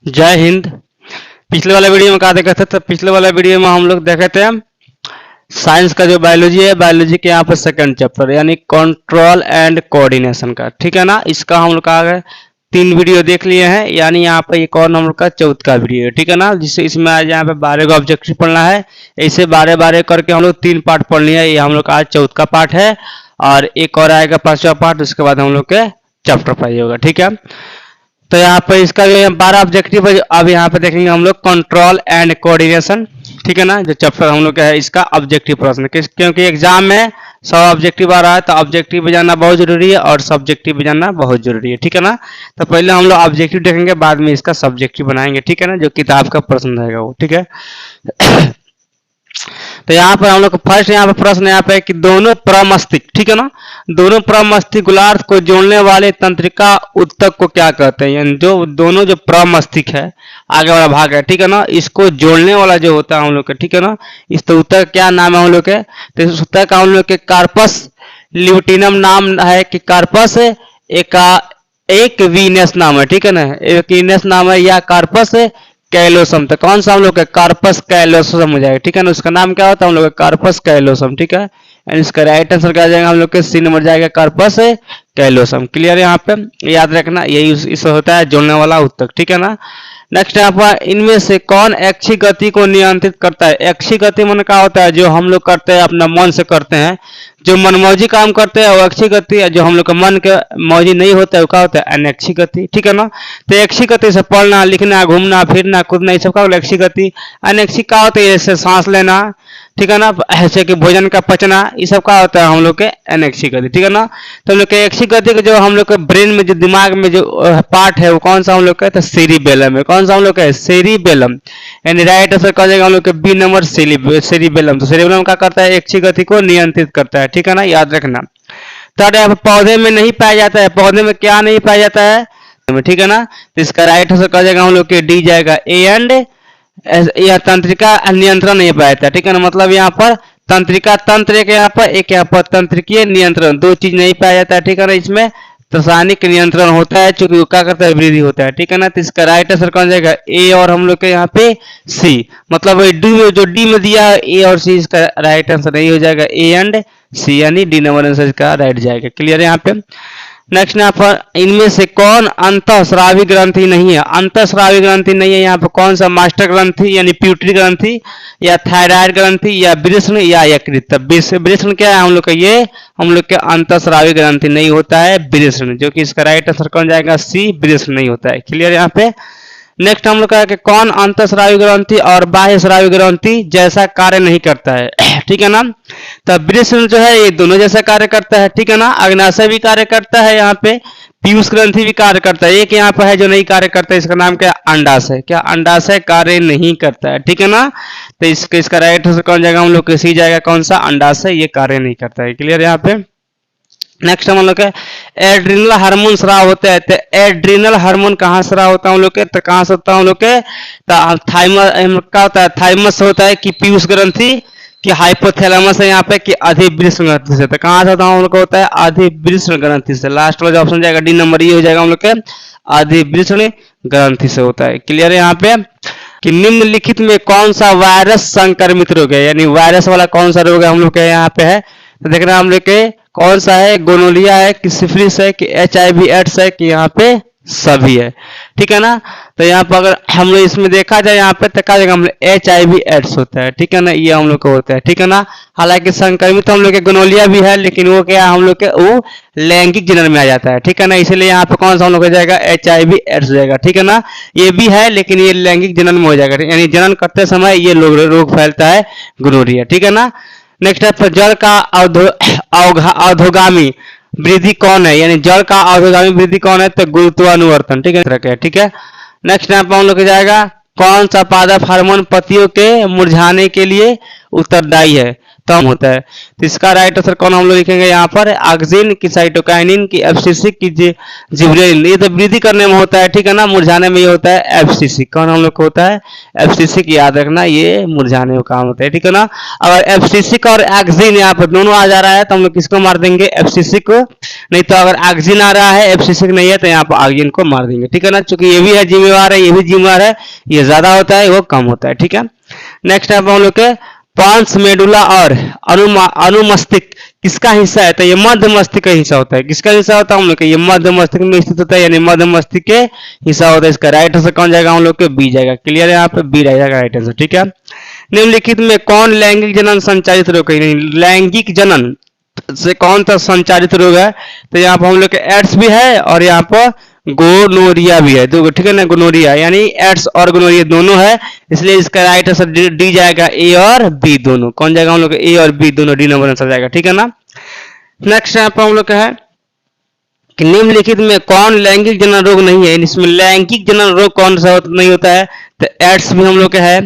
जय हिंद। पिछले वाला वीडियो में कहा देखा था, तो पिछले वाला वीडियो में हम लोग देखे थे साइंस का जो बायोलॉजी है, बायोलॉजी के यहाँ पर सेकंड चैप्टर यानी कंट्रोल एंड कोऑर्डिनेशन का, ठीक है ना। इसका हम लोग कहा 3 वीडियो देख लिए हैं, यानी यहाँ पर एक और हम लोग का 4था वीडियो है, ठीक है ना। जिससे इसमें आज यहाँ पे 12 का ऑब्जेक्टिव पढ़ना है। ऐसे 12 करके हम लोग 3 पार्ट पढ़ लिए। ये हम लोग का आज 4था पार्ट है और एक और आएगा 5वां पार्ट, उसके बाद हम लोग के चैप्टर 5 होगा, ठीक है। तो यहाँ पे इसका जो 12 ऑब्जेक्टिव है, अब यहाँ पे देखेंगे हम लोग कंट्रोल एंड कोऑर्डिनेशन, ठीक है ना। जो चैप्टर हम लोग का है इसका ऑब्जेक्टिव प्रश्न, क्योंकि एग्जाम में 100 ऑब्जेक्टिव आ रहा है, तो ऑब्जेक्टिव भी जानना बहुत जरूरी है और सब्जेक्टिव भी जानना बहुत जरूरी है, ठीक है ना। तो पहले हम लोग ऑब्जेक्टिव देखेंगे, बाद में इसका सब्जेक्टिव बनाएंगे, ठीक है ना, जो किताब का प्रश्न रहेगा वो, ठीक है। तो यहाँ पर हम लोग फर्स्ट यहाँ पे प्रश्न यहाँ पे कि दोनों प्रमस्तिष्क, ठीक है ना, दोनों प्रमस्तिष्क गोलार्ध को जोड़ने वाले तंत्रिका उत्तक को क्या कहते हैं। यानी जो दोनों जो प्रमस्तिष्क है, आगे वाला भाग है, ठीक है ना, इसको जोड़ने वाला जो होता है हम लोग का, ठीक है ना, इस तो उत्तक क्या नाम है हम लोग के। तो इस उत्तक का हम लोग के कार्पस ल्यूटिनम नाम है कि कार्पस एक वीनस नाम है, ठीक है ना, एक वीनस नाम है या कार्पस कैलोसम। तो कौन सा हम लोग का कार्पस कैलोसम हो जाएगा, ठीक है ना। उसका नाम क्या होता है हम लोग का कार्पस कैलोसम, ठीक है। एंड इसका राइट आंसर क्या आ जाएगा हम लोग के सी नंबर जाएगा कार्पस कैलोसम। क्लियर है, यहाँ पे याद रखना, यही इस होता है जोड़ने वाला उत्तक, ठीक है ना। नेक्स्ट यहाँ पर इनमें से कौन ऐच्छिक गति को नियंत्रित करता है। ऐच्छिक गति मन क्या होता है, जो हम लोग करते हैं अपना मन से करते हैं, जो मनमौजी काम करते हैं वो ऐच्छिक गति है, जो हम लोग का मन के मौजी नहीं होता है वो क्या होता है अनैच्छिक गति, ठीक है ना। तो ऐच्छिक गति से पढ़ना, लिखना, घूमना फिरना, कूदना, ये सब का ऐच्छिक गति। अनैच्छिक क्या होता है, जैसे सांस लेना, ठीक है ना, ऐसे कि भोजन का पचना, ये सब का होता है हम लोग के अनैच्छिक गति, ठीक है ना। तो हम लोग के ऐच्छिक गति के जो हम लोग के ब्रेन में जो दिमाग में जो पार्ट है वो कौन सा हम लोग का है, तो सेरिबेलम है। कौन सा हम लोग का है, सेरिबेलम। यानी राइट आंसर कह जाएगा हम लोग के बी नंबर सेरिबेलम। तो सेरिबेलम क्या करता है, ऐच्छिक गति को नियंत्रित करता है, ठीक है ना, याद रखना। थर्ड यहाँ पे पौधे में नहीं पाया जाता है, पौधे में क्या नहीं पाया जाता है, ठीक है ना। तो इसका राइट आंसर कह जाएगा हम लोग के डी जाएगा ए एंड यह तंत्रिका नियंत्रण नहीं पाया जाता, ठीक है ना। मतलब यहाँ पर तंत्रिका तंत्र एक यहाँ पर तंत्रिकीय नियंत्रण, दो चीज नहीं पाया जाता है, ठीक है ना। इसमें रासायनिक नियंत्रण होता है, चूंकि वो क्या करता है वृद्धि होता है, ठीक है ना। तो इसका राइट आंसर कौन जाएगा ए और हम लोग के यहाँ पे सी। मतलब डी में जो डी में दिया है ए और सी, इसका राइट आंसर नहीं हो जाएगा ए एंड सी, यानी डी नंबर आंसर इसका राइट जाएगा। क्लियर है यहाँ पे। नेक्स्ट यहाँ पर इनमें से कौन अंतःस्रावी ग्रंथि नहीं है। अंतःस्रावी ग्रंथि नहीं है यहाँ पर कौन सा, मास्टर ग्रंथि यानी प्यूटरी ग्रंथि, या थायराइड ग्रंथि, या वृषण, या यकृत। वृषण क्या है हम लोग का, ये हम लोग के अंतःस्रावी ग्रंथि नहीं होता है वृषण, जो कि इसका राइट आंसर कौन जाएगा सी, वृषण नहीं होता है। क्लियर यहाँ पे। नेक्स्ट हम लोग का है कि कौन अंतःस्रावी ग्रंथि और बाह्य स्रावी ग्रंथि जैसा कार्य नहीं करता है, ठीक है ना। तो वृषण जो है ये दोनों जैसा कार्य करता है, ठीक है ना। अग्नाशय भी कार्य करता है, यहाँ पे पीयूष ग्रंथि भी कार्य करता है। एक यहाँ पर है जो नहीं कार्य करता है, इसका नाम क्या है अंडाशय। क्या अंडाशय कार्य नहीं करता है, ठीक है ना। तो इसका राइट आंसर कौन जाएगा हम लोग के सी जाएगा, कौन सा अंडाशय, ये कार्य नहीं करता है। क्लियर यहाँ पे। नेक्स्ट हम लोग एड्रिनल हार्मोन स्राव होता है। तो एड्रिनल हार्मोन कहाँ स्राव होता है हम लोग के, तो कहाँ से होता है हम लोग के, थाइमस क्या होता है, थाइमस होता है कि पीयूष ग्रंथि, कि हाइपोथैलेमस है यहाँ पे, कि अधिवृषण ग्रंथि से। तो कहाँ से होता है हम लोग का, होता है अधिवृषण ग्रंथि से। लास्ट वाला ऑप्शन जाएगा डी नंबर, ये हो जाएगा हम लोग के अधिवृषण ग्रंथि से होता है। क्लियर है यहाँ पे। कि निम्नलिखित में कौन सा वायरस संक्रमित रोग है, यानी वायरस वाला कौन सा रोग है हम लोग के यहाँ पे है। तो देख रहे हैं हम लोग के कौन सा है, गोनोलिया है कि सिफिलिस है कि HIV एड्स है, कि यहाँ पे सभी है, ठीक है ना। तो यहाँ पर अगर हम लोग इसमें देखा जाए यहाँ पे, तो क्या जगह हम लोग HIV एड्स होता है, ठीक है ना, ये हम लोग को होता है, ठीक है ना। हालांकि संक्रमित हम लोग के गोनोलिया भी है, लेकिन वो क्या हम लोग के वो लैंगिक जनन में आ जाता है, ठीक है ना। इसलिए यहाँ पे कौन सा हम लोग हो जाएगा HIV एड्स हो जाएगा, ठीक है ना। ये भी है लेकिन ये लैंगिक जनन में हो जाएगा, यानी जनन करते समय ये रोग फैलता है गोनोरिया, ठीक है ना। नेक्स्ट है जल का अधोगामी वृद्धि कौन है, यानी जल का अधोगामी वृद्धि कौन है, तो गुरुत्वानुवर्तन, ठीक है, ठीक है। नेक्स्ट यहाँ पर हम लोग जाएगा कौन सा पादप हार्मोन पतियों के मुरझाने के लिए उत्तरदायी है। कम होता है। तो इसका राइट आंसर कौन हम लोग लिखेंगे यहाँ पर, ऑक्सिन की साइटोकाइनिन की एफसीसी की जिबरेलिन, ये तो वृद्धि करने में होता है, ठीक है ना, मुरझाने में ये होता है एफसीसी, कौन हम लोग को होता है एफसीसी की, याद रखना ये मुरझाने में काम होता है, ठीक है ना। अगर एफसीसी का और ऑक्सिन यहाँ पर दोनों आ जा रहा है तो हम लोग किसको मार देंगे, एफसीसी को, नहीं तो अगर ऑक्सिन आ रहा है एफसीसी नहीं है तो यहाँ पर ऑक्सिन को मार देंगे, ठीक है ना, चूंकि ये भी है जिम्मेवार है, ये भी जिम्मेवार है, ये ज्यादा होता है वो कम होता है, ठीक है। नेक्स्ट है हम लोग के पांच मेडुला और अनुमस्तिष्क किसका हिस्सा है, तो ये मध्य मस्तिष्क का हिस्सा होता है, किसका हिस्सा होता है हम लोग के, ये मध्य मस्तिष्क में स्थित होता है, यानी मध्य मस्तिष्क के हिस्सा होता है। इसका राइट आंसर कौन जाएगा हम लोग के, बी जाएगा, क्लियर है, यहाँ पे बी रहेगा राइट आंसर, ठीक है। निम्नलिखित में कौन लैंगिक जनन संचालित रोग है, लैंगिक जनन से कौन सा संचालित रोग है, तो यहाँ पर हम लोग के एड्स भी है और यहाँ पर गोनोरिया भी है, दो, ठीक है ना, गोनोरिया यानी एड्स और गोनोरिया दोनों है, इसलिए इसका राइट आंसर डी जाएगा, ए और बी दोनों, कौन जाएगा हम लोग ए और बी दोनों, डी नंबर आंसर जाएगा, ठीक है ना। नेक्स्ट यहाँ पर हम लोग का है कि निम्नलिखित में कौन लैंगिक जनन रोग नहीं है, इसमें लैंगिक जनन रोग कौन सा नहीं होता है, तो एड्स भी हम लोग का है,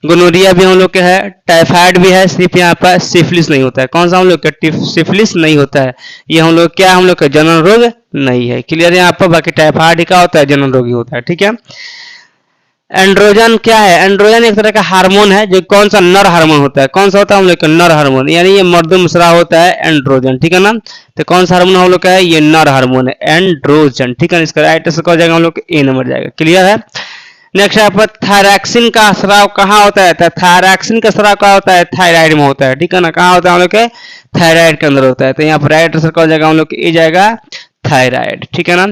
गोनोरिया भी हम लोग के है, टाइफाइड भी है, सिर्फ यहाँ पर सिफिलिस नहीं होता है, कौन सा हम लोग का सिफिलिस नहीं होता है, ये हम लोग क्या हम लोग का जनन रोग नहीं है, क्लियर है यहाँ पर। बाकी टाइफाइड का होता है जनन रोग ही होता है, ठीक है। एंड्रोजन क्या है, एंड्रोजन एक तरह का हार्मोन है जो कौन सा नर हार्मोन होता है, कौन सा होता है हम लोग का नर हार्मोन, यानी ये मर्दों में मिश्रा होता है एंड्रोजन, ठीक है ना। तो कौन सा हार्मोन हम लोग का है, ये नर हार्मोन है एंड्रोजन, ठीक है। इसका राइट आंसर कौन जाएगा हम लोग का, ए नंबर जाएगा, क्लियर है। नेक्स्ट यहाँ पर थायरैक्सिन का स्राव कहाँ होता है, थायरैक्सिन का स्राव कहाँ होता है, थायराइड में होता है, ठीक है ना, कहाँ होता है हम लोग के, थायराइड के अंदर होता है। तो यहाँ पर राइट आंसर कौन जाएगा हम लोग ए जाएगा, थायराइड, ठीक है ना,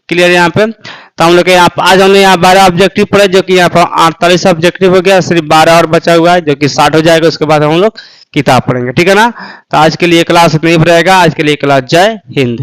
क्लियर यहाँ पे। तो हम लोग के यहाँ आज हमने यहाँ 12 ऑब्जेक्टिव पढ़े, जो कि यहाँ पर 48 ऑब्जेक्टिव हो गया, सिर्फ 12 और बचा हुआ है जो कि 60 हो जाएगा, उसके बाद हम लोग किताब पढ़ेंगे, ठीक है ना। तो आज के लिए क्लास इतना ही रहेगा, आज के लिए क्लास जय हिंद।